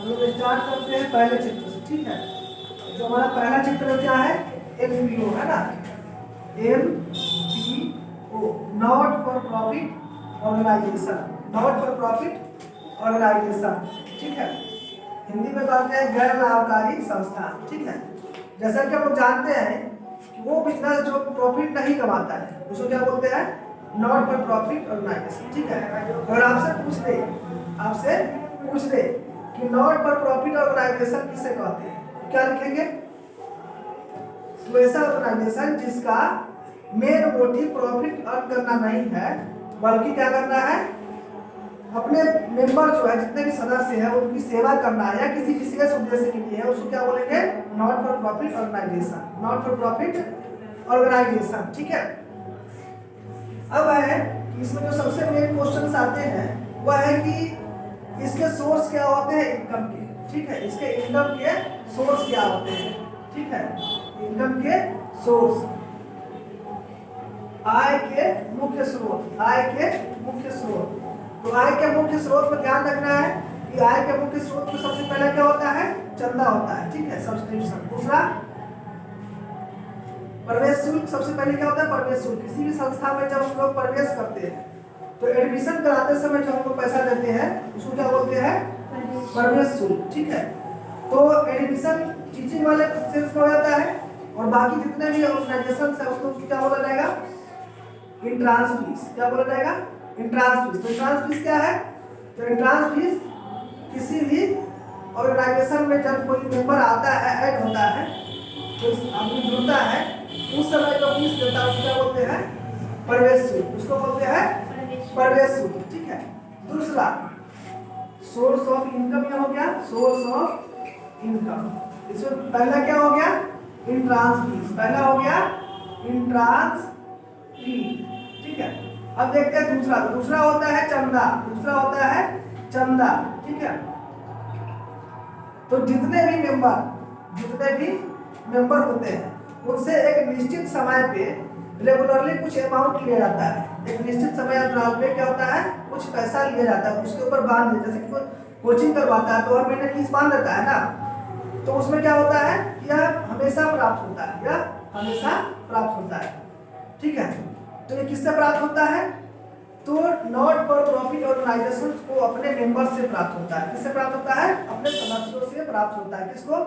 हम लोग स्टार्ट करते हैं पहले चित्र से, ठीक है। जो हमारा पहला चित्र क्या है, MPO है ना, MPO, not for profit organisation, not for profit organisation, ठीक है। हिंदी में कहते हैं गैर लाभकारी संस्थान, ठीक है। जैसा कि हम लोग जानते हैं कि वो बिजनेस जो प्रॉफिट नहीं कमाता है उसको क्या बोलते हैं, नॉट फॉर प्रॉफिट ऑर्गेनाइजेशन, ठीक है। और आपसे पूछ दे कि नॉट फॉर प्रॉफिट ऑर्गेनाइजेशन किसे कहते हैं, क्या लिखेंगे, तो ऐसा ऑर्गेनाइजेशन जिसका मेन मोटिव प्रॉफिट अर्न करना नहीं है बल्कि क्या करना है, अपने मेंबर जो है, जितने भी सदस्य हैं उनकी सेवा करना है या किसी विशेष उद्देश्य के लिए है, उसको क्या बोलेंगे, not for profit organisation, not for profit organisation, ठीक है। अब है कि इसमें जो सबसे मेन क्वेश्चंस आते हैं वह है कि इसके सोर्स क्या होते हैं, इनकम के, ठीक है। इसके इनकम के सोर्स क्या होते हैं, ठीक है। इनकम के सोर्स, आय के मुख्य स्रोत, आय के मुख्य स्रोत। तो आय के मुख्य स्रोत पर ध्यान रखना है कि आय के मुख्य स्रोत में सबसे पहले क्या होता है, चंदा होता है, ठीक है, सब्सक्रिप्शन। दूसरा प्रवेश शुल्क, सबसे पहले क्या होता है, प्रवेश शुल्क। किसी भी संस्था में जब हम लोग प्रवेश करते हैं तो एडमिशन कराते समय जो हम लोग पैसा देते हैं उसको क्या बोलते हैं, प्रवेश शुल्क, ठीक है। तो एडमिशन टीचिंग वाले सेल्स का हो जाता है और बाकी जितने भी ऑर्गेनाइजेशन है उसको क्या बोला जाएगा, इंट्रांस फीस, क्या बोला जाएगा, इंट्रांस फीस। तो इंट्रांस फीस क्या है, तो इंट्रांस फीस किसी भी ऑर्गेनाइजेशन में जब कोई मेंबर आता है, ऐड होता है, तो आदमी जुड़ता है, उस समय जो फीस देता है उसको क्या बोलते हैं, प्रवेश शुल्क, उसको बोलते हैं प्रवेश शुल्क, ठीक है। दूसरा सोर्स ऑफ इनकम, क्या हो गया, सोर्स ऑफ इनकम। इसमें पहला क्या हो गया, इंट्रांस फीस, पहला हो गया इंट्रांस फी, ठीक है। अब देखते हैं दूसरा, दूसरा होता है चंदा, दूसरा होता है चंदा, ठीक है। तो जितने भी मेंबर होते हैं उनसे एक निश्चित समय पे रेगुलरली कुछ अमाउंट लिया जाता है, एक निश्चित समय अंतराल पे क्या होता है, कुछ पैसा लिया जाता है, उसके ऊपर बांध दे, जैसे कि कोई कोचिंग करवाता है तो हर महीने फीस बांध देता है ना, तो उसमें क्या होता है, यह हमेशा प्राप्त होता है, यह हमेशा प्राप्त होता है, ठीक है। तो ये किससे प्राप्त होता है, तो नॉट फॉर प्रॉफिट ऑर्गेनाइजेशन को अपने मेंबर से प्राप्त होता है, किससे प्राप्त होता है, अपने सदस्यों से प्राप्त होता है। किसको,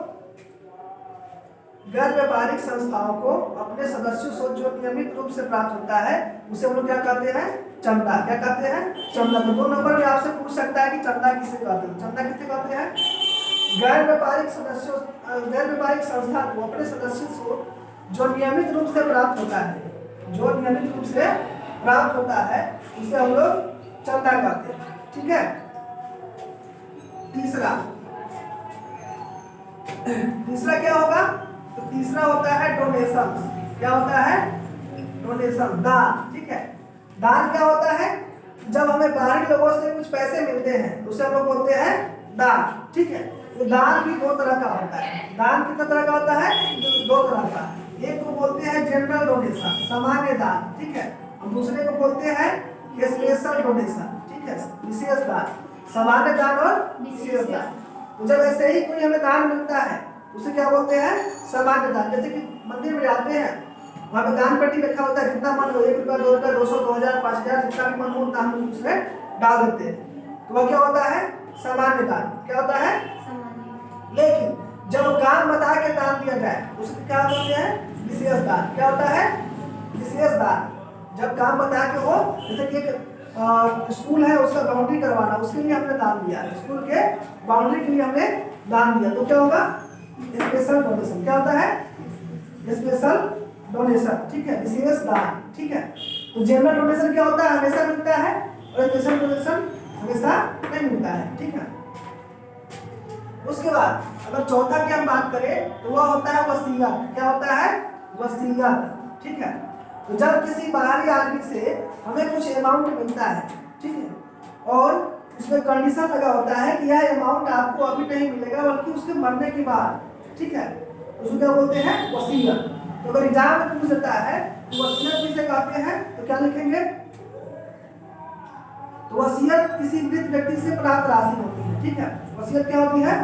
गैर व्यापारिक संस्थाओं को अपने सदस्यों से जो नियमित रूप से प्राप्त होता है उसे हम लोग क्या कहते हैं, चंदा, क्या कहते हैं, चंदा। तो 2 नंबर में आपसे पूछ सकता है कि चंदा किसे कहते हैं, चंदा किसे कहते हैं, गैर व्यापारिक संस्था को अपने सदस्यों से जो नियमित रूप से प्राप्त होता है, जो नियमित रूप से प्राप्त होता है उसे हम लोग चंदा कहते हैं, ठीक है। तीसरा क्या होगा, तो तीसरा होता है डोनेशन, क्या होता है, डोनेशन, दान, ठीक है। दान क्या होता है, जब हमें बाहरी लोगों से कुछ पैसे मिलते हैं तो उसे हम लोग बोलते हैं दान, ठीक है। तो दान भी 2 तरह का होता है, दान कितना तरह का होता है, 2 तरह का। एक को बोलते हैं जनरल डोनेशन, सामान्य दान, ठीक है, और दूसरे को बोलते हैं स्पेशल डोनेशन, ठीक है, विशेष दान, सामान्य दान और विशेष दान। तो जब ऐसे ही कोई हमें दान मिलता है उसे क्या बोलते हैं, सामान्य दान। जैसे कि मंदिर में जाते हैं, वहाँ पे दान पेटी रखा होता है, जितना मन हो, 1 रुपया, 2 रुपया, 200, 2000, 5000, जितना भी मन हो उतना हम उसमें डाल देते हैं, तो वह क्या होता है, सामान्य दान, क्या होता है। लेकिन जब काम बता के दान दिया जाए उसको क्या बोलते हैं, विशेष दान, क्या होता है, विशेष दान। जब काम बता के हो, जैसे कि एक स्कूल है उसका बाउंड्री करवाना, उसके लिए हमने दान दिया, स्कूल के बाउंड्री के लिए हमने दान दिया, तो क्या होगा, स्पेशल डोनेशन, क्या होता है, स्पेशल डोनेशन, ठीक है, विशेष दान, ठीक है। तो जनरल डोनेशन क्या होता है, हमेशा मिलता है, और स्पेशल डोनेशन हमेशा नहीं मिलता है, ठीक है। उसके बाद अगर चौथा की हम बात करें तो वह होता है वसीयत, क्या होता है, वसीयत, ठीक है। तो जब किसी बाहरी आदमी से हमें कुछ अमाउंट मिलता है, ठीक है, और उसमें कंडीशन लगा होता है कि यह अमाउंट आपको अभी नहीं मिलेगा बल्कि उसके मरने के बाद, ठीक है, उसको क्या बोलते हैं, वसीयत। तो अगर एग्जाम में पूछ देता है तो वसीयत किसे कहते हैं, तो क्या लिखेंगे, तो वसीयत किसी मृत व्यक्ति से प्राप्त राशि होती है, ठीक है। वसीयत क्या होती है?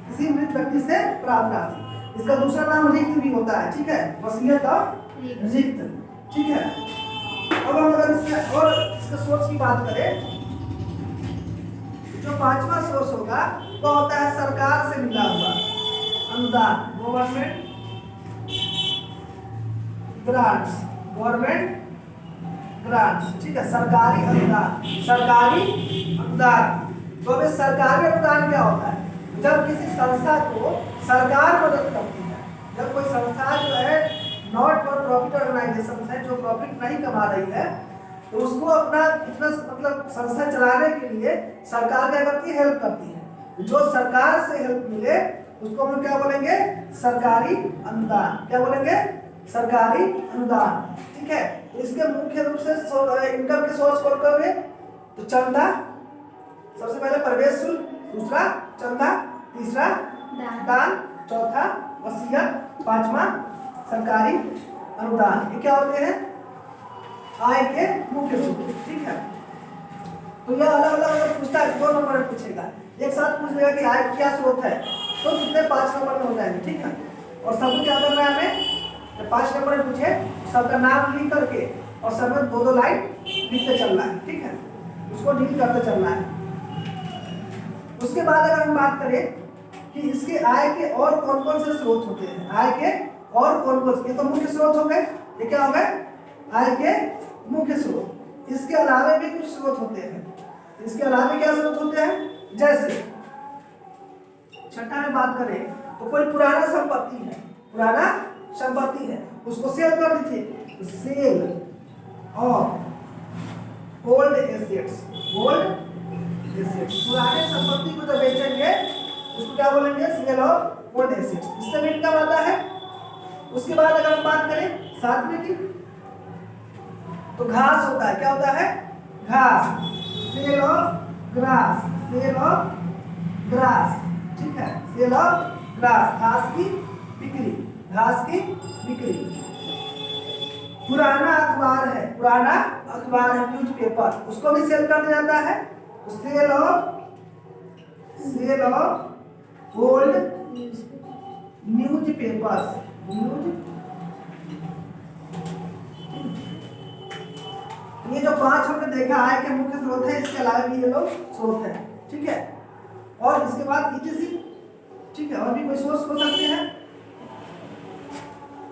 किसी मृत व्यक्ति से प्राप्त राशि। इसका दूसरा नाम रिक्त भी होता है, ठीक है, वसीयत और रिक्त, ठीक है। अब हम अगर इसके और इसके सोर्स की बात करें, जो पांचवा सोर्स होगा वो होता है सरकार से मिला हुआ अनुदान, गवर्नमेंट ग्रांट्स, गवर्नमेंट ग्रांट्स, ठीक है, सरकारी अनुदान, सरकारी अनुदान। तो अब सरकारी अनुदान क्या होता है? जब किसी संस्था को सरकार मदद करती है, जब कोई संस्था जो है नॉट फॉर प्रॉफिट ऑर्गेनाइजेशन है, जो प्रॉफिट नहीं कमा रही है, तो उसको अपना इतना मतलब संस्था चलाने के लिए सरकार क्या करती है? हेल्प करती है। जो सरकार से हेल्प मिले उसको हम लोग क्या बोलेंगे? सरकारी अनुदान। क्या बोलेंगे? सरकारी अनुदान, ठीक है। तो इसके मुख्य रूप से इनकम के सोर्स कौन कौन है? तो चंदा, सबसे पहले प्रवेश शुल्क, दूसरा चंदा, तीसरा दान, चौथा वसीयत, पांचवा सरकारी अनुदान। ये क्या होते हैं? आय के मुख्य स्रोत, ठीक है। तो यह अलग अलग अगर पूछता है 2 नंबर में पूछेगा, एक साथ पूछ लेगा कि आय क्या स्रोत है, तो कितने 5 नंबर में हो जाएंगे, ठीक है। और सबको क्या करना है हमें? जब 5 नंबर में पूछे सबका नाम लिख करके और सब में 2-2 लाइन लिखते चलना है, ठीक है, उसको डील करते चलना है। उसके बाद अगर हम बात करें कि इसके आय के और कौन कौन से स्रोत होते हैं, आय के और कौन कौन से, ये तो मुख्य स्रोत हो गए, ये क्या हो गए? आय के मुख्य स्रोत। इसके अलावे भी कुछ स्रोत होते हैं। इसके अलावे क्या स्रोत होते हैं? जैसे छठा में बात करें तो कोई पुराना संपत्ति है, पुराना संपत्ति है, उसको सेल कर दीजिए, sale of old assets, old assets, पुराने संपत्ति को जब बेचेंगे उसको क्या बोलेंगे? Sale of old assets. इससे भी इनकम आता है। उसके बाद अगर हम बात करें सातवें की, तो घास होता है, क्या होता है? घास, sale of grass, sale of grass, ठीक है, सेल ऑफ ग्रास, घास की बिक्री, घास की बिक्री। पुराना अखबार है, पुराना अखबार है, न्यूज़पेपर, उसको भी सेल कर दिया जाता है, सेल ऑफ ओल्ड न्यूज़पेपर्स, ये जो 5 हमने देखा आय के मुख्य स्रोत है, इसके अलावा भी ये लोग स्रोत है, ठीक है। और इसके बाद ईटीसी, ठीक है, और भी कोई सोर्स हो सकते हैं।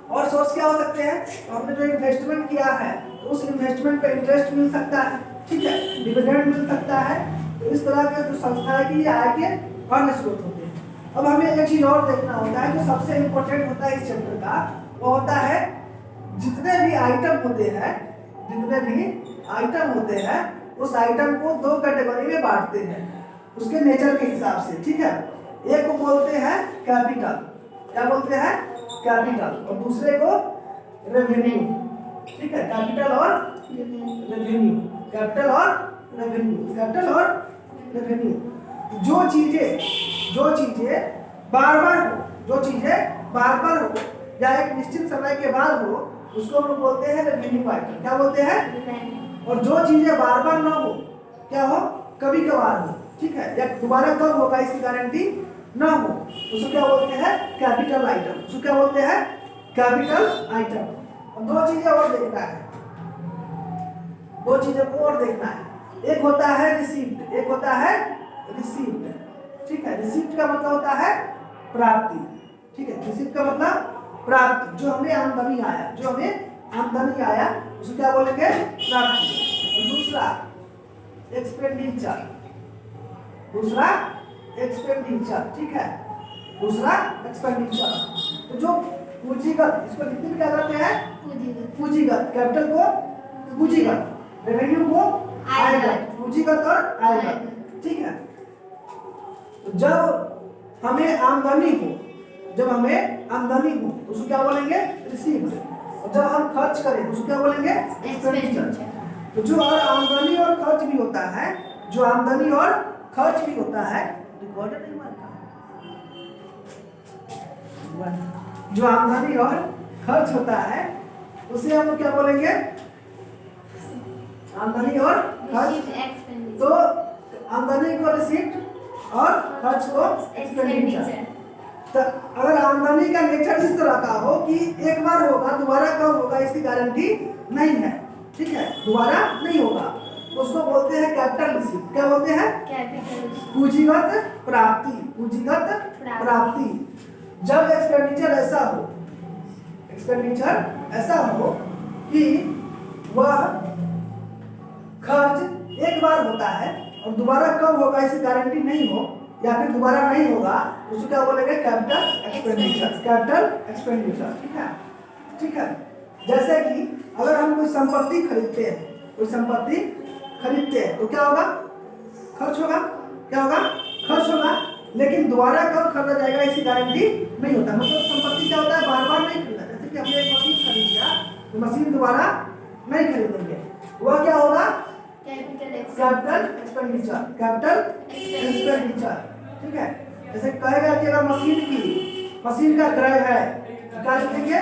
और सोर्स क्या हो सकते हैं? तो हमने जो इन्वेस्टमेंट किया है तो उस इन्वेस्टमेंट पे इंटरेस्ट मिल सकता है, ठीक है, डिविडेंड मिल सकता है। तो इस तरह के जो संस्था है कि आय के अन्य स्रोत होते हैं। अब हमें एक चीज और देखना होता है, जो सबसे इम्पोर्टेंट होता है इस चैप्टर का, वो होता है जितने भी आइटम होते हैं, जितने भी आइटम होते हैं उस आइटम को 2 कैटेगरी में बांटते हैं उसके नेचर के हिसाब से, ठीक है। एक को बोलते हैं कैपिटल, क्या बोलते हैं? कैपिटल, और दूसरे को रेवेन्यू, ठीक है, कैपिटल और रेवेन्यू, कैपिटल और रेवेन्यू, कैपिटल और रेवेन्यू। जो चीजें बार बार हो, जो चीजें बार बार हो या एक निश्चित समय के बाद हो, उसको हम बोलते हैं रेवेन्यू आइटम, क्या बोलते हैं? और जो चीजें बार बार ना हो, क्या हो? कभी कभार हो, ठीक है, या दोबारा कब होगा इसकी गारंटी ना हो, उसको क्या बोलते हैं? कैपिटल आइटम, उसको क्या बोलते हैं? Capital item. और 2 चीजें और देखना है, 2 चीजें को और देखना है। एक होता है रिसीप्ट, एक होता है रिसीप्ट, ठीक है। रिसीप्ट का मतलब होता है प्राप्ति, ठीक है, रिसीप्ट का मतलब प्राप्ति, जो हमें आमदनी आया, जो हमें आमदनी आया उसको क्या बोलेंगे? प्राप्ति। और दूसरा एक्सपेंडिचर, दूसरा एक्सपेंडिचर, ठीक है, दूसरा एक्सपेंडिचर। तो जो पूंजीगत, इसको हिंदी में क्या कहते हैं? पूंजीगत, कैपिटल को पूंजीगत, रेवेन्यू को आयगत, पूंजीगत और आयगत, ठीक है। तो जब हमें आमदनी हो, जब हमें आमदनी हो तो उसको क्या बोलेंगे? रिसीव्ड। और जब हम खर्च करें उसको क्या बोलेंगे? एक्सपेंडिचर। तो जो और आमदनी और खर्च भी होता है, जो आमदनी और खर्च भी होता है, रिकॉर्डेड नहीं मानता, जो आमदनी और खर्च होता है उसे हम क्या बोलेंगे? आमदनी और खर्च। तो आमदनी को रिसीप्ट, और खर्च को एक्सपेंडिचर। तो अगर आमदनी का नेचर इस तरह का हो कि एक बार होगा, दोबारा कब होगा इसकी गारंटी नहीं है, ठीक है, दोबारा नहीं होगा, उसको बोलते हैं कैपिटल रिसीट। क्या बोलते हैं? कैपिटल। पूंजीगत प्राप्ति, पूंजीगत प्राप्ति। जब एक्सपेंडिचर ऐसा हो कि वह खर्च एक बार होता है और दोबारा कब होगा इसकी गारंटी नहीं हो, या फिर दोबारा नहीं होगा, उसको क्या बोलेंगे? Capital expenditure. कैपिटल एक्सपेंडिचर, ठीक है। जैसे कि अगर हम कोई संपत्ति खरीदते हैं तो क्या होगा? खर्च होगा। क्या होगा? खर्च होगा। लेकिन दोबारा कब खरीदा जाएगा इसकी गारंटी नहीं होता। मतलब संपत्ति क्या होता है? बार बार नहीं खरीदा। जैसे कि हमने एक मशीन खरीद लिया तो मशीन दोबारा नहीं खरीदेंगे, वह क्या होगा? Capital expenditure. कैपिटल एक्सपेंडिचर, ठीक है। जैसे कहेगा कि अगर मशीन का क्रय है, क्या लिखेंगे?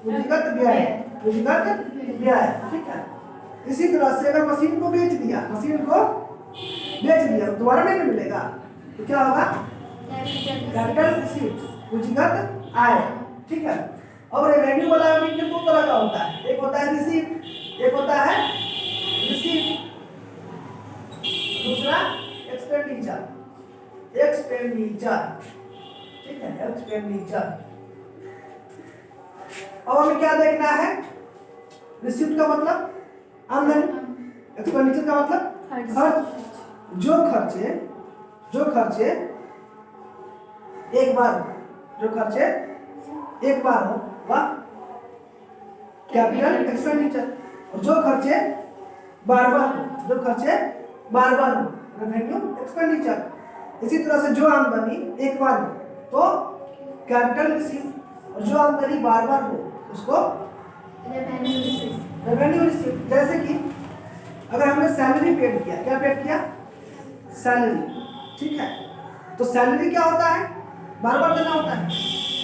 पूंजीगत व्यय, ठीक है। इसी तरह से अगर मशीन को बेच दिया दोबारा नहीं मिलेगा तो क्या होगा? कैपिटल रिसीट, पूंजीगत आय, ठीक है। और रेवेन्यू वाला भी दो तरह का होता है, एक होता है रिसीट, एक होता है रिसीट, दूसरा एक्सपेंडिचर, ठीक है, एक्सपेंडिचर। अब हमें क्या देखना है? रिसीट का मतलब आमदनी, एक्सपेंडिचर का मतलब खर्च। जो खर्चे एक बार हो वह कैपिटल एक्सपेंडिचर, और जो खर्चे बार बार हो रेवेन्यू एक्सपेंडिचर। इसी तरह से जो आमदनी एक बार हो तो कैपिटल रिसीट, और जो आमदनी बार बार हो उसको रेवेन्यू रिसीट। जैसे कि अगर हमने सैलरी पेड किया, क्या पेड किया? सैलरी, ठीक है। तो सैलरी क्या होता है? बार बार देना होता है।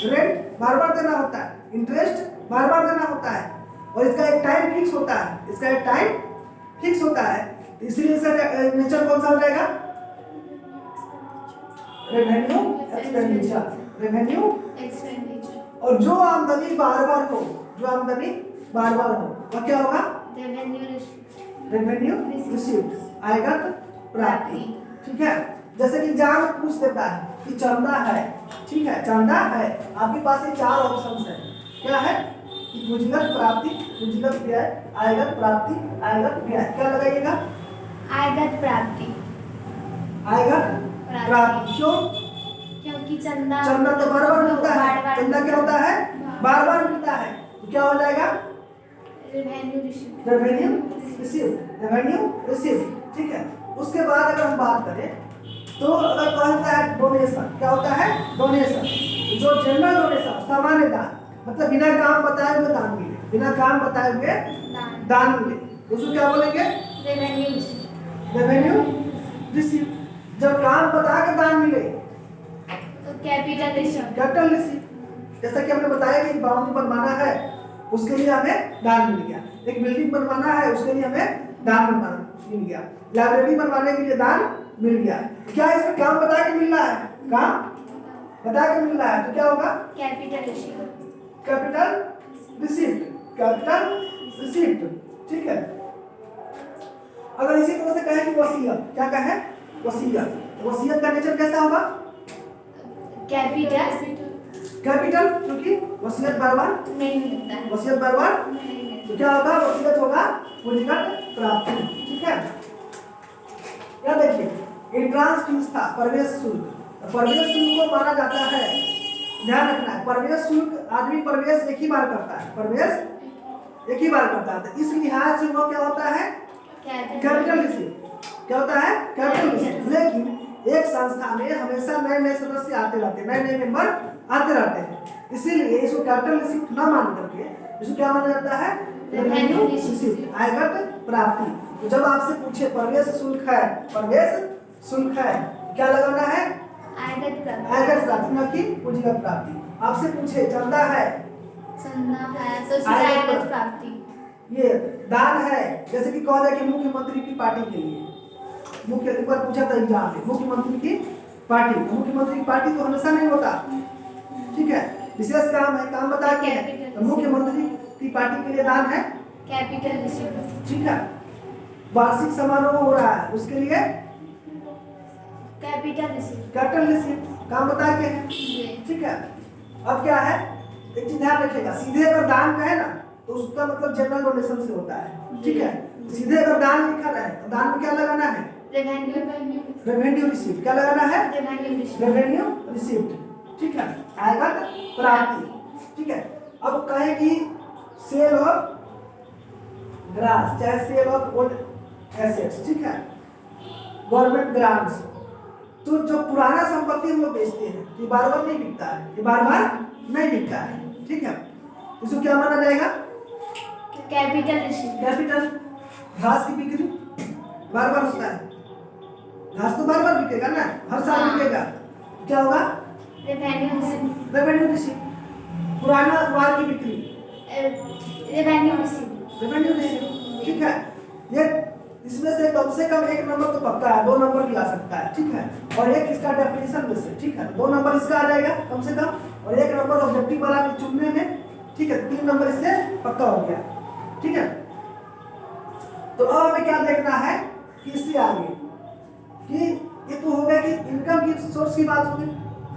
रेंट बार बार देना होता है, इंटरेस्ट बार बार देना होता है, और इसका एक टाइम फिक्स होता है। इसलिए इसका नेचर कौन सा हो जाएगा? Revenue expenditure. और जो आमदनी बार बार हो वह क्या होगा? रेवेन्यू रिसीट, आयगत प्राप्ति, ठीक है। जैसे कि जान पूछ देता है कि चंदा है, ठीक है, चंदा है, आपके पास ये चार ऑप्शंस है। क्या है? कि पूंजीगत प्राप्ति, पूंजीगत व्यय, आयगत प्राप्ति, आयगत व्यय। क्या लगाइएगा? आयगत प्राप्ति। क्यों? क्योंकि चंदा तो बार बार मिलता है। चंदा क्या होता है? बार बार मिलता है, तो क्या हो जाएगा? रेवेन्यू रिसीव, ठीक है। उसके बाद अगर हम बात करें तो अगर कहता है डोनेशन, क्या होता है? डोनेशन। जो जनरल डोनेशन, सामान्य दान, मतलब बिना काम बताए हुए दान मिले, उसको क्या बोलेंगे? Revenue receive. जब काम बता के दान मिले तो कैपिटल रिसीट। जैसा कि हमने बताया कि बाउंड्री बनवाना है, उसके लिए हमें दान मिल गया। एक बिल्डिंग बनवाना है, उसके लिए हमें दान मिल गया। लाइब्रेरी बनवाने के लिए दान मिल गया। क्या इसका काम बता के मिल रहा है? काम बता के मिल रहा है तो क्या होगा? कैपिटल रिसीट, ठीक है। अगर इसी तरह से कहे कि वसीयत, क्या कहे? वसीयत का नेचर कैसा होगा? कैपिटल, क्योंकि वसीयत बार बार नहीं मिलता है। तो क्या होगा? वसीयत होगा पूंजीगत प्राप्ति, ठीक है। क्या देखिए, एंट्रांस फीस था, प्रवेश शुल्क को माना जाता है, ध्यान रखना है, प्रवेश शुल्क आदमी प्रवेश एक ही बार करता है, तो इस लिहाज से वो क्या होता है? Capital receipt. क्या होता है? Capital receipt. लेकिन एक संस्था में हमेशा नए सदस्य आते रहते हैं, नए मेंबर आते रहते हैं, इसीलिए इसको कैपिटल रिसीट ना मान करके इसको क्या माना जाता है? रेवेन्यू रिसीट, आयगत प्राप्ति। तो जब आपसे पूछे प्रवेश शुल्क है, क्या लगाना है? आयगत प्राप्ति, ना कि पूंजीगत प्राप्ति। आपसे पूछे चंदा है, तो आयगत प्राप्ति। ये दान है, जैसे कि कहा जाए कि मुख्यमंत्री की पार्टी के लिए मुख्य एक बार पूछा था एग्जाम में, मुख्यमंत्री की पार्टी। मुख्यमंत्री की पार्टी तो हमेशा नहीं होता, ठीक है, विशेष काम है, काम बता के है। तो मुख्यमंत्री की पार्टी के लिए दान है कैपिटल रिसीव, ठीक है। वार्षिक समारोह हो रहा है, उसके लिए कैपिटल रिसीव, कैपिटल रिसीप्ट, काम बता के है, ठीक है। अब क्या है, एक चीज ध्यान रखिएगा, सीधे अगर दान का है ना तो उसका मतलब जनरल डोनेशन से होता है, ठीक है। सीधे अगर दान लिखा रहे तो दान में क्या लगाना है, रेवेन्यू रिसीप्ट, क्या लगाना है, रेवेन्यू रिसीप्ट, ठीक है, आएगा प्राप्ति, ठीक है। अब कहे कि सेल ऑफ ग्रास चाहे सेल ऑफ ओल्ड एसेट्स, ठीक है, गवर्नमेंट ग्रांट्स, तो जो पुराना संपत्ति हम लोग बेचते हैं ये बार बार नहीं बिकता है, ये बार बार नहीं बिकता है, ठीक है। इसको क्या माना जाएगा, कैपिटल रिसीव, कैपिटल। घास की बिक्री बार बार होता है, घास तो बार बार बिकेगा ना, हर साल बिकेगा, क्या होगा, रेवेन्यू रिसीव, रेवेन्यू रिसीव। पुराना माल की बिक्री, रेवेन्यू रिसीव, रेवेन्यू रिसीव, ठीक है। ये इसमें से कम एक नंबर तो पक्का है, 2 नंबर भी आ सकता है, ठीक है, और एक इसका डेफिनेशन में से, ठीक है, 2 नंबर इसका आ जाएगा कम से कम, और 1 नंबर ऑब्जेक्टिव वाला भी चुनने में, ठीक है, 3 नंबर इससे पक्का हो गया, ठीक है। तो अब हमें क्या देखना है कि इससे आगे कि ये तो हो गया कि इनकम की सोर्स की बात होगी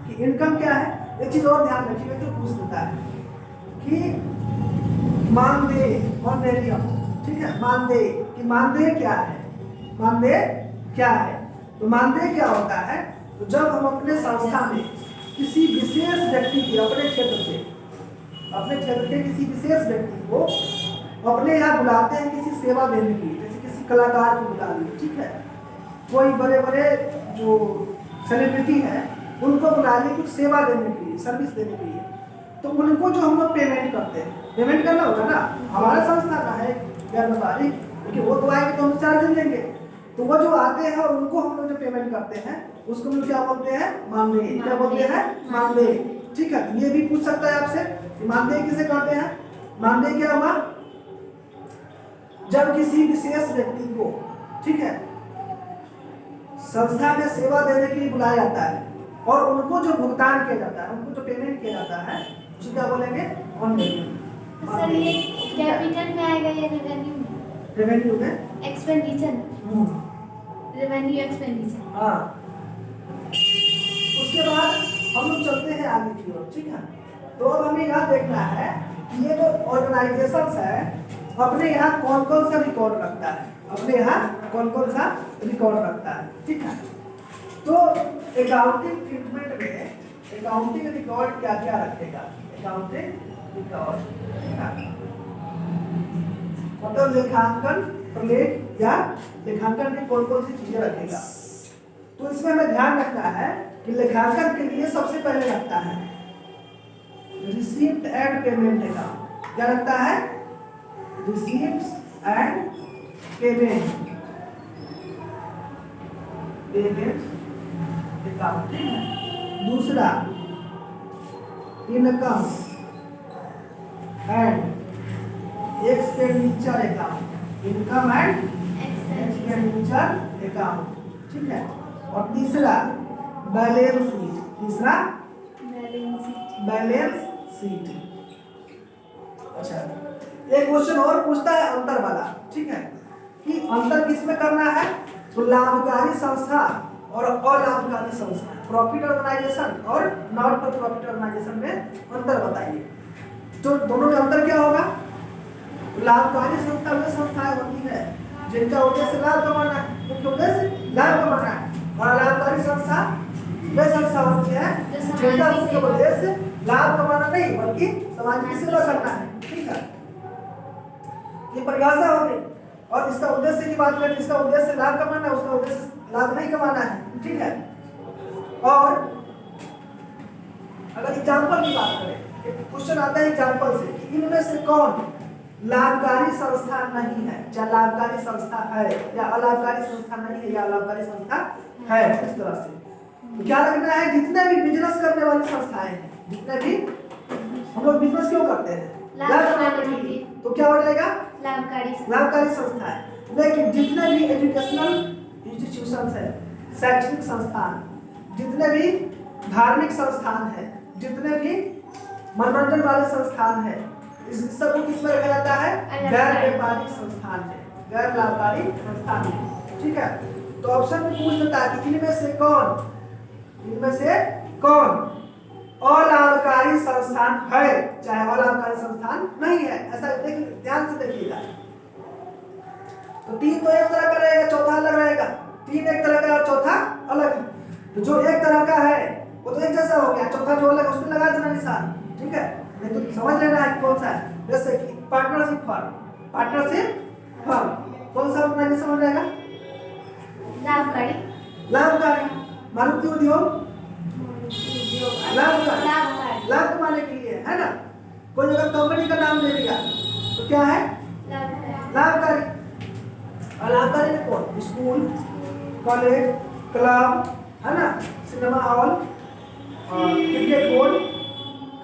कि इनकम क्या है। एक चीज और ध्यान रखिएगा जो पूछ देता है कि मानदेय और नेरियम, ठीक है, मानदेय कि मानदेय क्या है, मानदेय क्या है। तो मानदेय क्या होता है, तो जब हम अपने संस्था में किसी विशेष व्यक्ति की अपने क्षेत्र के किसी विशेष व्यक्ति को अपने यहाँ बुलाते हैं किसी सेवा देने के लिए, जैसे किसी कलाकार को बुला लिए, ठीक है, कोई बड़े बड़े जो सेलिब्रिटी है उनको बुला लिए कुछ सेवा देने के लिए, सर्विस देने के लिए, तो उनको जो हम लोग पेमेंट करते हैं, पेमेंट करना होगा ना, हमारा संस्था का है या व्यापारिक, क्योंकि वो तो आएंगे तो हम चार्ज लेंगे, तो वो जो आते हैं और उनको हम लोग जो पेमेंट करते हैं उसको हम लोग क्या बोलते हैं, मानदेय। क्या बोलते हैं, मानदेय, ठीक है। ये भी पूछ सकता है आपसे कि मानदेय किसे कहते हैं। मानदेय क्या हुआ, जब किसी विशेष व्यक्ति को, ठीक है, संस्था में सेवा देने के लिए बुलाया जाता है और उनको जो भुगतान किया जाता है, उनको जो पेमेंट किया जाता है उसे क्या बोलेंगे, ऑन पेमेंट। सर ये कैपिटल में आएगा या रेवेन्यू में, रेवेन्यू में, एक्सपेंडिचर, रेवेन्यू एक्सपेंडिचर, हाँ। उसके बाद हम लोग चलते हैं आगे की ओर, ठीक है। तो अब हमें यहाँ देखना है कि ये जो ऑर्गेनाइजेशन है अपने यहाँ कौन कौन सा रिकॉर्ड रखता है, अपने यहाँ कौन कौन सा रिकॉर्ड रखता है, ठीक है। तो अकाउंटिंग ट्रीटमेंट में अकाउंटिंग रिकॉर्ड क्या क्या रखेगा, अकाउंटिंग रिकॉर्ड, मतलब लेखांकन प्रलेख या लेखांकन में कौन कौन सी चीजें रखेगा। तो इसमें हमें ध्यान रखना है कि लेखांकन के लिए सबसे पहले रखता है रिसीप्ट एंड पेमेंट अकाउंट। क्या रखता है, रिसीप्ट्स एंड पेमेंट अकाउंट। दूसरा income and expenditure account, income and expenditure account, ठीक है। और तीसरा बैलेंस शीट, तीसरा बैलेंस शीट। अच्छा, एक क्वेश्चन और पूछता है अंतर वाला, ठीक है, कि अंतर किसमें करना है, तो लाभकारी संस्था और अलाभकारी संस्था, प्रॉफिट ऑर्गेनाइजेशन और नॉट फॉर प्रॉफिट ऑर्गेनाइजेशन में अंतर बताइए। तो दोनों में अंतर क्या होगा, लाभकारी संस्था वे संस्थाएं होती है जिनका उद्देश्य लाभ कमाना है, मुख्य उद्देश्य लाभ कमाना है, और अलाभकारी संस्था वे संस्था होती है जिनका मुख्य उद्देश्य लाभ कमाना नहीं बल्कि समाज की सेवा करना है, ठीक है। ये परिभाषा हो गई। और इसका उद्देश्य की बात करें, इसका उद्देश्य लाभ कमाना है, उसका उद्देश्य लाभ नहीं कमाना है, ठीक है। और अगर एग्जाम्पल की बात करें, एक क्वेश्चन आता है एग्जाम्पल से कि इनमें से कौन लाभकारी संस्था नहीं है, या लाभकारी संस्था है, या अलाभकारी संस्था नहीं है, या अलाभकारी संस्था है, इस तरह से। तो क्या लगना है, जितने भी बिजनेस करने वाली संस्थाएं हैं, जितने भी हम लोग बिजनेस क्यों करते हैं, लाभ कमाने के लिए, तो क्या हो जाएगा, लाभकारी संस्था है। लेकिन जितने भी एजुकेशनल इंस्टीट्यूशंस है, शैक्षणिक संस्थान, जितने भी धार्मिक संस्थान है, जितने भी मनोरंजन वाले संस्थान है, इस सबको किस में रखा जाता है? गैर व्यापारिक संस्थान में, गैर लाभकारी संस्थान में। ठीक है, तो ऑप्शन में पूछ लेता है कि इनमें से कौन अलाभकारी संस्थान है, चाहे अलाभकारी संस्थान नहीं है। ऐसा देख, ध्यान से देखिएगा। तो 3 तो एक तरह का रहेगा, चौथा अलग रहेगा। 3 एक तरह का और चौथा अलग है। तो जो एक तरह का है वो तो एक जैसा हो गया, चौथा जो अलग उसमें लगा देना निशान। ठीक है, नहीं तो समझ लेना है कौन सा है। जैसे कि पार्टनरशिप फर्म कौन सा अपना समझ जाएगा? लाभकारी। मारुति उद्योग लाभ कमाने के लिए है ना। कोई अगर कंपनी का नाम ले लिया तो क्या है? लाभकारी। और लाभकारी में कौन? स्कूल, कॉलेज, क्लब है ना, cinema hall, cricket board,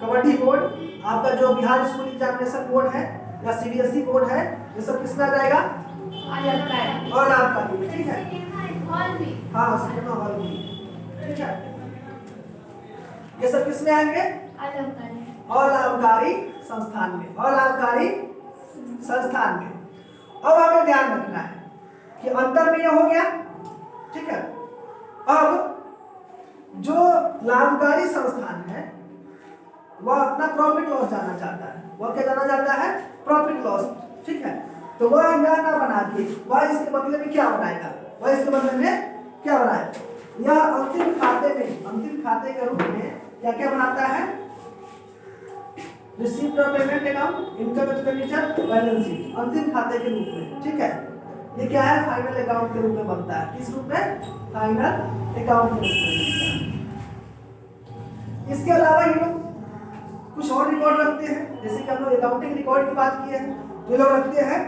kabaddi board, आपका जो बिहार स्कूल एग्जामिनेशन बोर्ड है या सीबीएसई बोर्ड है, ये सब किसमें आ जाएगा? और लाभकारी में। ठीक है, हाँ सिनेमा हॉल भी। ठीक है, ये सब किसमें आएंगे? अलाभकारी संस्थान में, अलाभकारी संस्थान में। अब हमें ध्यान रखना है कि अंतर में ये हो गया। ठीक है, अब जो लाभकारी संस्थान है वह अपना प्रॉफिट लॉस जानना चाहता है। वह क्या जानना चाहता है? Profit loss. ठीक है, तो वह यह ना बना के वह इसके बदले में क्या बनाएगा? वह इसके बदले में क्या बनाएगा? यह अंतिम खाते के रूप में क्या क्या बनाता है? Receipt of payment account, income expenditure, balance sheet, अंतिम खाते के रूप में। ठीक है, ये क्या है? फाइनल अकाउंट के रूप में बनता है। किस रूप में? फाइनल अकाउंट के रूप में। इसके अलावा ये लोग कुछ और रिकॉर्ड रखते हैं, जैसे कि हम लोग अकाउंटिंग रिकॉर्ड की बात की है, तो ये लोग रखते हैं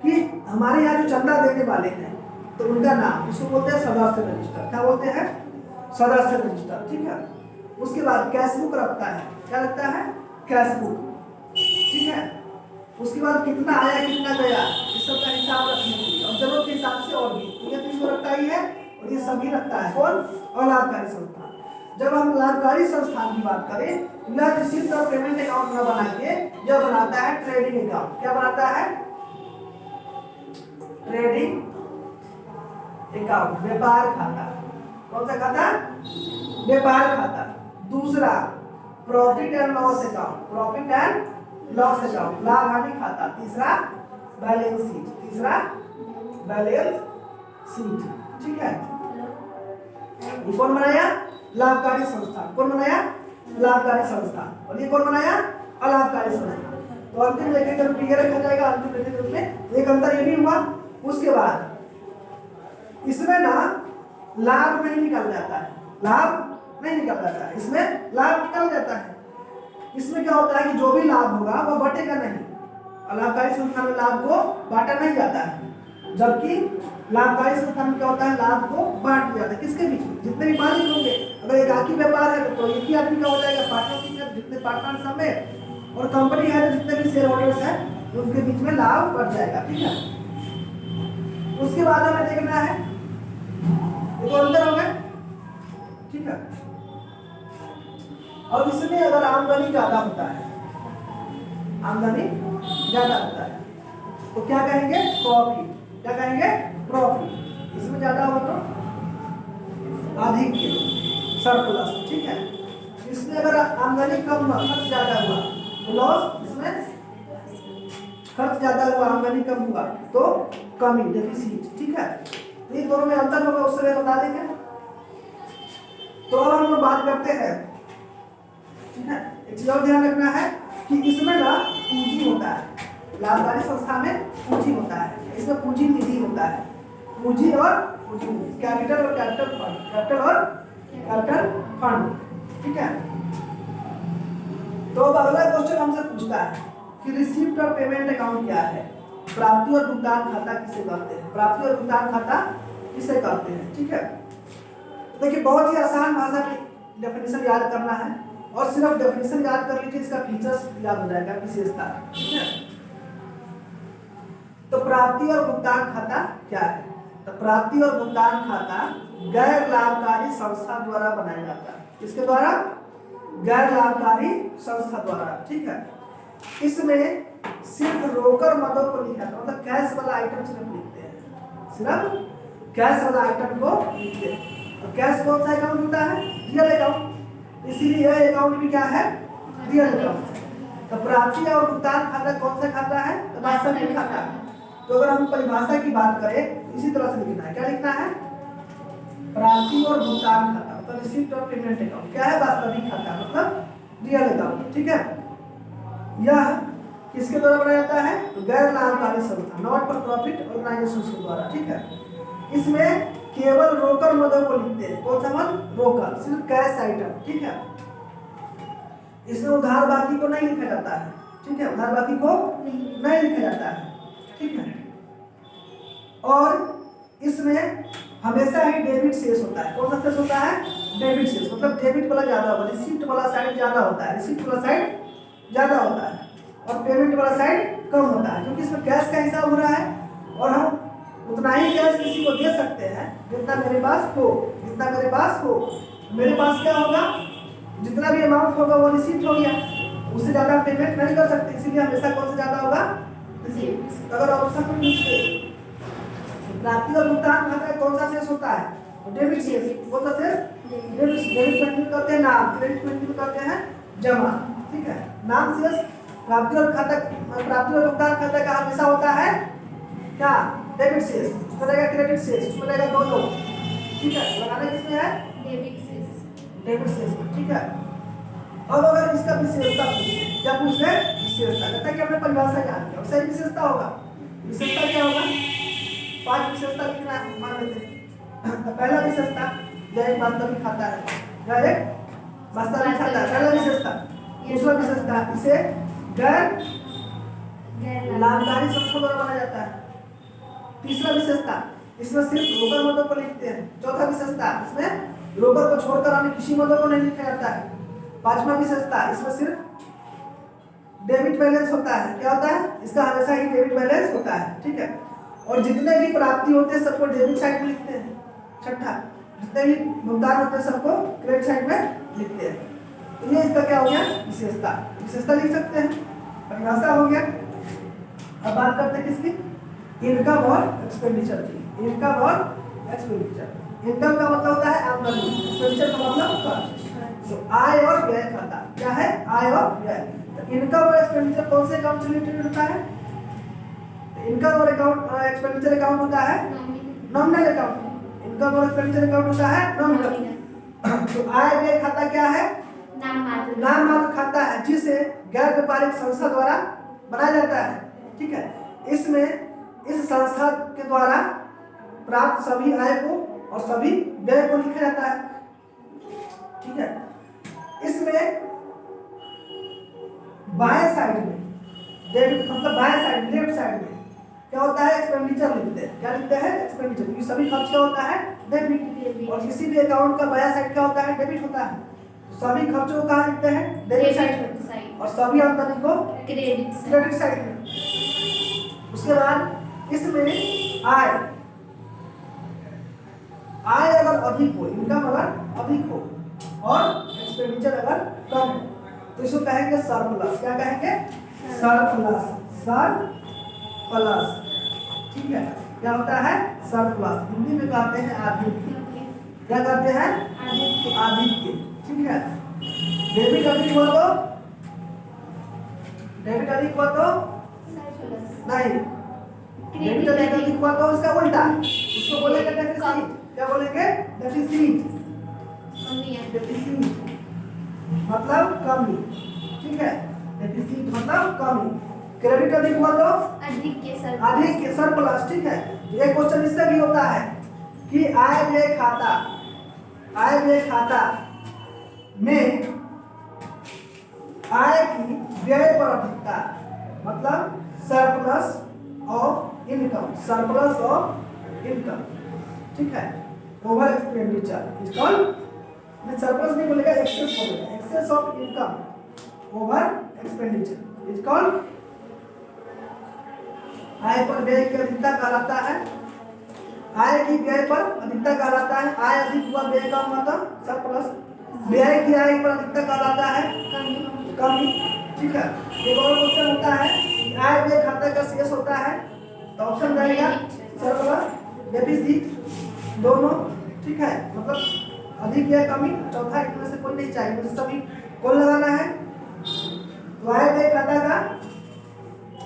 कि हमारे यहाँ जो चंदा देने वाले हैं तो उनका नाम, उसको बोलते हैं सदस्य रजिस्टर। क्या बोलते हैं? सदस्य रजिस्टर। ठीक है, उसके बाद कैश बुक रखता है। क्या लगता है? Cash book. ठीक है, उसके बाद कितना आया कितना गया इस सब का हिसाब रखने के लिए, और जरूरत के हिसाब से और भी। ये तीनों रखता ही है और ये सभी रखता है। कौन? अलाभकारी संस्थान। जब हम लाभकारी संस्थान की बात करें, यह रिसीप्ट और पेमेंट अकाउंट न बना के यह बनाता है ट्रेडिंग अकाउंट। क्या बनाता है? ट्रेडिंग अकाउंट, व्यापार खाता। कौन सा खाता? व्यापार खाता। दूसरा profit and loss account, profit and loss account, लाभ हानि खाता। तीसरा बैलेंस शीट, तीसरा बैलेंस शीट। ठीक है, ये कौन बनाया? लाभकारी संस्थान। कौन बनाया? लाभकारी संस्थान। और ये कौन बनाया? अलाभकारी संस्थान। तो अंतिम लेखन के रूप में ये रखा जाएगा, अंतिम लेखन के रूप में। एक अंतर ये भी हुआ। उसके बाद इसमें ना लाभ नहीं निकल जाता है, लाभ नहीं निकल जाता है, इसमें लाभ निकल जाता है। इसमें क्या होता है कि जो भी लाभ होगा वह बटेगा नहीं। अलाभकारी संस्थान में लाभ को बांटा नहीं जाता है, जबकि लाभकारी संस्थान में क्या होता है? लाभ को बांट दिया जाता है। किसके बीच? जितने भी मालिक होंगे। अगर एक आखिरी व्यापार है तो एक ही आदमी का हो जाएगा, पार्टनरशिप है जितने पार्टनर सब में, और कंपनी है तो जितने भी शेयर होल्डर्स हैं उनके बीच में लाभ बढ़ जाएगा। ठीक है, उसके बाद हमें देखना है ये तो अंदर हो गए। ठीक है, और इसमें अगर आमदनी ज्यादा होता है, आमदनी ज्यादा होता है तो क्या कहेंगे? प्रॉफिट। क्या कहेंगे? प्रॉफिट। इसमें ज्यादा हो तो अधिक, सरप्लस। ठीक है, इसमें अगर आमदनी कम हुआ, खर्च ज्यादा हुआ तो लॉस। इसमें खर्च ज्यादा हुआ, आमदनी कम हुआ तो कमी, डेफिसिट। ठीक है, इन दोनों में अंतर होगा, उससे बता देंगे। तो अब हम लोग बात करते हैं। ठीक है, एक चीज और ध्यान रखना है कि इसमें ना पूंजी होता है। लाभकारी संस्था में पूंजी होता है, इसमें पूंजी निधि होता है। पूंजी और पूंजी निधि, कैपिटल और कैपिटल फंड, कैपिटल और कैपिटल फंड। ठीक है, तो अब अगला क्वेश्चन हमसे पूछता है कि रिसीप्ट और पेमेंट अकाउंट क्या है? प्राप्ति और भुगतान खाता किसे कहते हैं? प्राप्ति और भुगतान खाता किसे कहते हैं? ठीक है, तो देखिए बहुत ही आसान भाषा में डेफिनेशन याद करना है, और सिर्फ डेफिनेशन याद कर लीजिए, इसका फीचर्स याद हो जाएगा, विशेषता। ठीक है, तो प्राप्ति और भुगतान खाता क्या है? तो प्राप्ति और भुगतान खाता गैर लाभकारी संस्था द्वारा बनाया जाता है। किसके द्वारा? गैर लाभकारी संस्था द्वारा। ठीक है, इसमें सिर्फ रोकड़ मदों को लिखा था, मतलब कैश वाला आइटम सिर्फ लिखते हैं, सिर्फ कैश वाला आइटम को लिखते हैं। तो कैश कौन सा अकाउंट होता है? रियल अकाउंट, इसीलिए यह अकाउंट भी क्या है? Real account. तो प्राप्ति और भुगतान खाता कौन सा खाता है? तो वास्तविक खाता है। तो अगर हम परिभाषा की बात करें इसी तरह से लिखना है। क्या लिखना है? प्राप्ति और भुगतान खाता, मतलब रिसीप्ट और पेमेंट अकाउंट क्या है? वास्तविक खाता, मतलब रियल अकाउंट। ठीक है, यह किसके द्वारा बनाया जाता है? तो गैर लाभकारी संस्था, नॉट फॉर प्रॉफिट ऑर्गेनाइजेशन के द्वारा। ठीक है, इसमें केवल रोकड़ मदों को लिखते हैं। कौन सा मद? रोकड़, सिर्फ कैश आइटम। ठीक है, इसमें उधार बाकी को नहीं लिखा जाता है। ठीक है, उधार बाकी को नहीं लिखा जाता है। ठीक है, और इसमें हमेशा ही डेबिट शेष होता है। कौन सा शेष होता है? डेबिट शेष, मतलब डेबिट वाला ज्यादा होगा, रिसीप्ट वाला साइड ज्यादा होता है, रिसीप्ट वाला साइड ज्यादा होता है और पेमेंट वाला साइड कम होता है, क्योंकि इसमें कैश का हिसाब हो रहा है और हम उतना ही कैश किसी को दे सकते हैं जितना मेरे पास हो, जितना मेरे पास हो। मेरे पास क्या होगा? जितना भी अमाउंट होगा वो रिसीप्ट हो गया, उससे ज्यादा पेमेंट नहीं कर सकते, इसीलिए हमेशा कौन सा ज्यादा होगा? रिसीप्ट। अगर ऑप्शन में पूछे प्राप्ति और भुगतान खाता कौन सा शेष होता है? डेबिट शेष। कौन सा शेष? डेबिट। डेबिट पेमेंट करते हैं नाम, क्रेडिट पेमेंट करते हैं जमा। ठीक है, नाम शेष। प्राप्ति और भुगतान खाता का हमेशा होता है क्या? डेबिट शेष। उसमें रहेगा क्रेडिट शेष, उसमें रहेगा दोनों। ठीक है, लगाना किसमें है? डेबिट शेष। डेबिट शेष। ठीक है, अब अगर इसका विशेषता पूछे, क्या पूछ रहे? विशेषता। कहता है कि हमने परिभाषा जान लिया, सही विशेषता होगा। विशेषता क्या होगा? 5 विशेषता लिखना है, मान लेते हैं। तो पहला विशेषता, यह एक वास्तविक खाता है, यह एक वास्तविक खाता है, पहला विशेषता। दूसरा विशेषता, इसे गैर लाभकारी संस्था द्वारा बनाया जाता है। तीसरा विशेषता, इसमें सिर्फ रोकड़ मदों को लिखते हैं। चौथा विशेषता, इसमें रोकड़ को छोड़कर अन्य किसी मदों को नहीं लिखा जाता है। पांचवा विशेषता, इसमें सिर्फ डेबिट बैलेंस होता है। क्या होता है? इसका हमेशा ही डेबिट बैलेंस होता है। ठीक है, और जितने भी प्राप्ति होते हैं सबको डेबिट साइड में लिखते हैं। छठा, जितने भी भुगतान होते हैं सबको क्रेडिट साइड में लिखते हैं। तो ये इसका क्या हो गया? विशेषता। विशेषता लिख सकते हैं, परिभाषा हो गया। अब बात करते हैं किसकी? इनकम और एक्सपेंडिचर की। इनकम और एक्सपेंडिचर। इनकम का मतलब होता है आमदनी, एक्सपेंडिचर का मतलब खर्च। तो आय और व्यय खाता क्या है? आय और व्यय। तो इनकम और एक्सपेंडिचर कौन से अकाउंट से रिलेटेड होता है? इनकम और एक्सपेंडिचर अकाउंट होता है नॉमिनल अकाउंट। इनकम और एक्सपेंडिचर अकाउंट होता है नॉमिनल। तो आय व्यय खाता क्या है? नाम मात्र खाता है, जिसे गैर व्यापारिक संस्था द्वारा बनाया जाता है। ठीक है, इसमें इस संस्था के द्वारा प्राप्त सभी आय को और सभी व्यय को लिखा जाता है। ठीक है, इसमें बाएं साइड में डेबिट, मतलब बाएं साइड, लेफ्ट साइड में क्या होता है? एक्सपेंडिचर लिखते हैं। क्या लिखते हैं? एक्सपेंडिचर, क्योंकि सभी खर्च क्या होता है? डेबिट। और किसी भी अकाउंट का बायां साइड क्या होता है? डेबिट होता है। सभी खर्चों को कहाँ लिखते हैं? डेबिट साइड में, और सभी आमदनी को क्रेडिट साइड में। उसके बाद इसमें आय अगर अधिक हो, इनकम अगर अधिक हो और एक्सपेंडिचर अगर कम हो, तो इसको कहेंगे सरप्लस। क्या कहेंगे? सरप्लस। सरप्लस। ठीक है, क्या होता है? सरप्लस। हिंदी में कहते हैं आधिक्य। क्या कहते हैं? आधिक्य। ठीक है, डेबिट अधिक हुआ तो नहीं, डेबिट अधिक हुआ तो इसका उल्टा, उसको बोलेंगे डेफिसिट। क्या बोलेंगे? डेफिसिट। डेफिसिट मतलब कमी। ठीक है, डेफिसिट मतलब कमी। क्रेडिट अधिक हुआ तो अधिक के सरप्लस। ठीक है, एक क्वेश्चन इससे भी होता है कि आय व्यय खाता में आय की व्यय पर अधिकता, मतलब surplus of income. Surplus of income. ठीक है, over expenditure is called, surplus नहीं बोलेगा, एक्सेस बोलेगा। Excess of income over expenditure is called आय पर व्यय की अधिकता कहलाता है। आय की व्यय पर अधिकता कहलाता है। आय अधिक हुआ, व्यय कम हुआ तो सरप्लस। व्यय की आय पर अधिकता कहलाता है कमी। ठीक है। एक और क्वेश्चन होता है कि आय व्यय खाता का शेष होता है तो ऑप्शन रहेगा सरप्लस डेफिसिट दोनों। ठीक है, मतलब अधिक या कमी, चौथा इनमें से कोई नहीं चाहिए, मुझे सभी कौन लगाना है। तो आय व्यय खाता का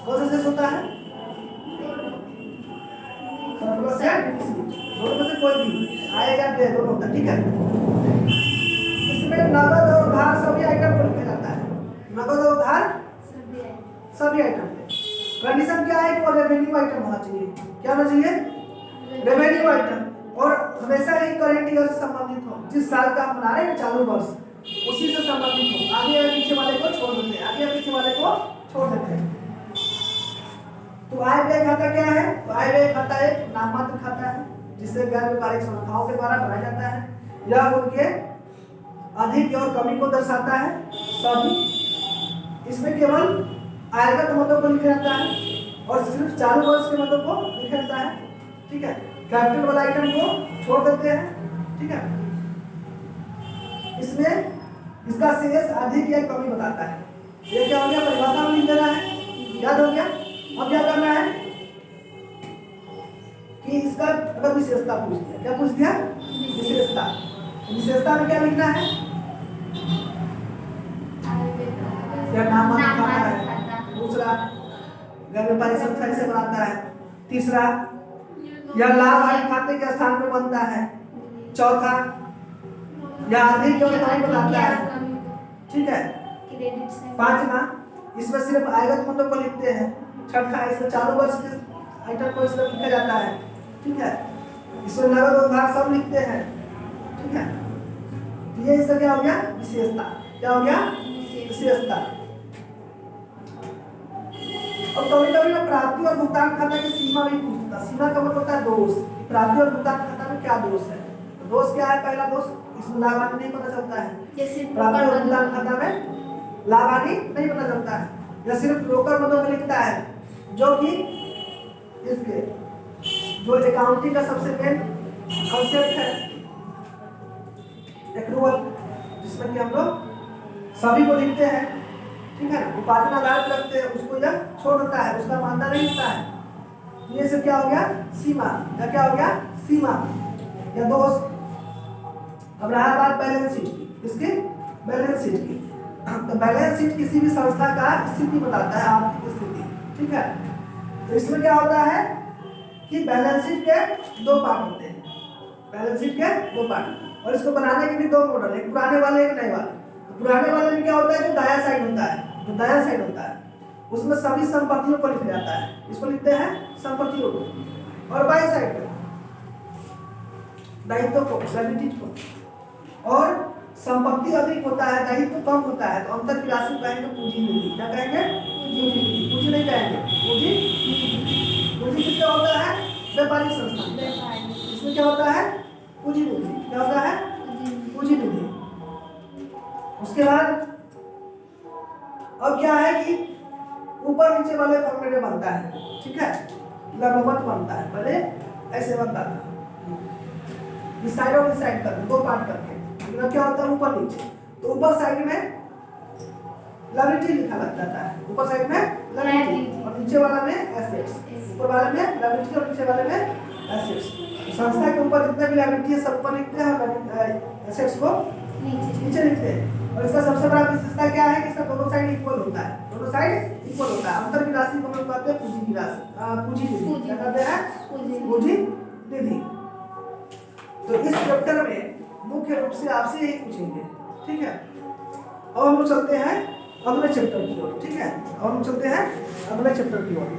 कौन सा शेष होता है, सरप्लस या डेफिसिट, दोनों में से कोई भी आय या व्यय दोनों होता है। ठीक है, इसमें नगद और उधार सभी आइटम को लिखा जाता है। नगद और उधार सभी आइटम पे कंडीशन क्या है कि वो रेवेन्यू आइटम होना चाहिए। क्या होना चाहिए, रेवेन्यू आइटम, और हमेशा ही करंट ईयर से संबंधित हो। जिस साल का हम बना रहे हैं चालू वर्ष, उसी से संबंधित हो। आगे या पीछे वाले को छोड़ देते हैं, आगे या पीछे वाले को छोड़ देते हैं। तो आय व्यय खाता क्या है, तो आय व्यय खाता एक नाममात्र खाता है जिसे गैर व्यापारिक संस्थाओं के द्वारा बनाया जाता है। यह उनके अधिक और कमी को दर्शाता है सभी। इसमें केवल आयगत मदों को लिखा जाता है और सिर्फ चालू वर्ष के मदों को लिखा जाता है। ठीक है, कैपिटल वाला आइटम को छोड़ देते हैं। ठीक है, इसमें इसका शेष अधिक या कमी बताता है। ये क्या हो गया, परिभाषा में लिख देना है, याद हो गया। अब क्या करना है कि इसका अगर विशेषता पूछ दिया, क्या पूछ दिया, विशेषता। विशेषता में क्या लिखना है, या नाममात्र खाता है, दूसरा गैर व्यापारिक संस्था से बनाता है, तीसरा या लाभ हानि खाते के स्थान पर बनता है, चौथा या अधिक और कमी बताता है। ठीक है, पांचवा इसमें सिर्फ आयगत मदों को लिखते हैं। छठा इसमें चालू वर्ष के आइटम को इसमें लिखा जाता है। ठीक है, इसमें नगद और उधार सब लिखते हैं। ठीक है, तो ये इसका क्या हो गया, विशेषता। क्या हो गया, विशेषता। और कभी कभी ना प्राप्ति और भुगतान खाता की सीमा भी पूछता। सीमा का मतलब होता है दोष। प्राप्ति और भुगतान खाता में क्या दोष है, तो दोष क्या है, पहला दोष इसमें लाभ हानि नहीं पता चलता है। प्राप्ति और भुगतान खाता में लाभ हानि नहीं पता चलता है, या सिर्फ ब्रोकर मदों में लिखता है, जो कि इसके जो अकाउंटिंग का सबसे मेन कॉन्सेप्ट है एक्रूअल, जिसमें कि हम लोग सभी को लिखते हैं। ठीक है, उपार्जन आधार पर रखते हैं, उसको यह छोड़ देता है, उसका मानना नहीं होता है। ये सब क्या हो गया, सीमा। या क्या हो गया, सीमा या दोष। अब रहा बात बैलेंस शीट की, इसकी बैलेंस शीट की। तो बैलेंस शीट किसी भी संस्था का स्थिति बताता है, आर्थिक स्थिति। ठीक है, तो इसमें क्या होता है कि बैलेंस शीट के दो पार्ट होते हैं। बैलेंस शीट के दो पार्ट, और इसको बनाने के भी दो मॉडल, एक पुराने वाले एक नए वाले। तो पुराने वाले में क्या होता है, जो दाया साइड होता है, जो दाया साइड होता है उसमें सभी संपत्तियों को लिखा जाता है, इसको लिखते हैं संपत्तियों को। और बाई साइड पे दायित्व को, लायबिलिटी को। और संपत्ति अधिक होता है, दायित्व कम होता है, तो अंतर की राशि कहेंगे पूंजी निधि। क्या कहेंगे, पूंजी निधि। पूंजी नहीं कहेंगे, पूंजी। पूंजी किसका होता है, व्यापारिक संस्था। इसमें क्या होता है, पूंजी निधि। क्या होता है, पूंजी निधि। उसके बाद अब क्या है कि ऊपर नीचे वाले फॉर्मेट में बनता है। ठीक है, लंबवत बनता है, पहले ऐसे बनता था, इस साइड और इस साइड कर दो पार्ट करके। क्या होता है, ऊपर नीचे। तो ऊपर साइड में लायबिलिटी लिखा लग जाता है, ऊपर साइड में लायबिलिटी और नीचे वाला में एसेट्स। ऊपर वाले में लायबिलिटी और नीचे वाले में एसेट्स। संस्था के ऊपर जितना भी लायबिलिटी है सब ऊपर लिखते हैं और एसेट्स को नीचे लिखते हैं। और इसका सबसे बड़ा विशेषता क्या है कि इसका दोनों साइड इक्वल होता है, दोनों साइड इक्वल होता है। अंतर की राशि को हम कहते हैं पूंजी की राशि, पूंजी निधि। क्या कहते हैं, पूंजी निधि। तो इस चैप्टर में मुख्य रूप से आपसे यही पूछेंगे। ठीक है, अब हम लोग चलते हैं अगले चैप्टर की ओर। ठीक है, अब हम चलते हैं अगले चैप्टर की ओर।